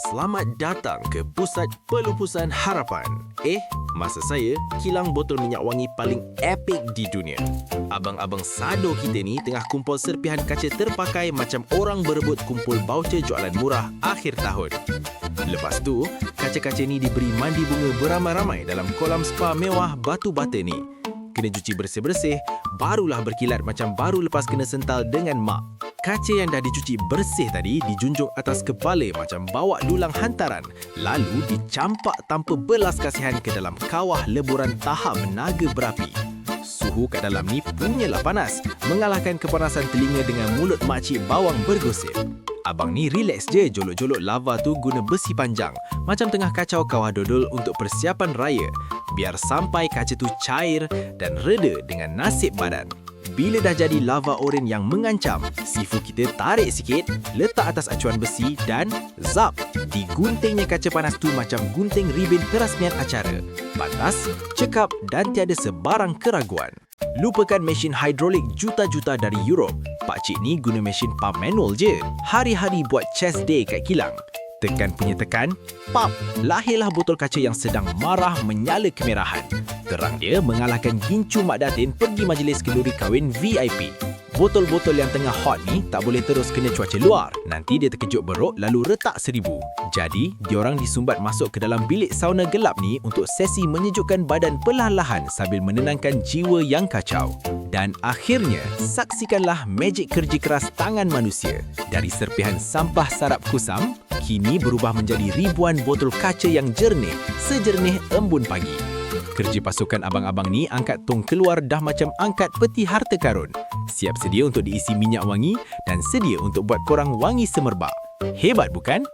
Selamat datang ke Pusat Pelupusan Harapan. Masa saya, kilang botol minyak wangi paling epik di dunia. Abang-abang sado kita ni tengah kumpul serpihan kaca terpakai macam orang berebut kumpul baucer jualan murah akhir tahun. Lepas tu, kaca-kaca ni diberi mandi bunga beramai-ramai dalam kolam spa mewah batu bata ni. Kena cuci bersih-bersih, barulah berkilat macam baru lepas kena sental dengan mak. Kaca yang dah dicuci bersih tadi dijunjung atas kepala macam bawa dulang hantaran, lalu dicampak tanpa belas kasihan ke dalam kawah leburan tahap naga berapi. Suhu kat dalam ni punyalah panas, mengalahkan kepanasan telinga dengan mulut makcik bawang bergosip. Abang ni relax je jolok-jolok lava tu guna besi panjang, macam tengah kacau kawah dodol untuk persiapan raya, biar sampai kaca tu cair dan reda dengan nasib badan. Bila dah jadi lava oren yang mengancam, sifu kita tarik sikit, letak atas acuan besi dan zap! Diguntingnya kaca panas tu macam gunting ribin perasmian acara. Pantas, cekap dan tiada sebarang keraguan. Lupakan mesin hidrolik juta-juta dari Europe. Pakcik ni guna mesin pump manual je. Hari-hari buat chest day kat kilang. Tekan punya tekan, pap! Lahirlah botol kaca yang sedang marah menyala kemerahan. Terang dia mengalahkan gincu Mak Datin pergi majlis kenduri kahwin VIP. Botol-botol yang tengah hot ni tak boleh terus kena cuaca luar. Nanti dia terkejut beruk lalu retak 1000. Jadi, diorang disumbat masuk ke dalam bilik sauna gelap ni untuk sesi menyejukkan badan perlahan-lahan sambil menenangkan jiwa yang kacau. Dan akhirnya, saksikanlah magic kerja keras tangan manusia. Dari serpihan sampah sarap kusam, kini berubah menjadi ribuan botol kaca yang jernih, sejernih embun pagi. Kerja pasukan abang-abang ni angkat tong keluar dah macam angkat peti harta karun. Siap sedia untuk diisi minyak wangi dan sedia untuk buat korang wangi semerbak. Hebat bukan?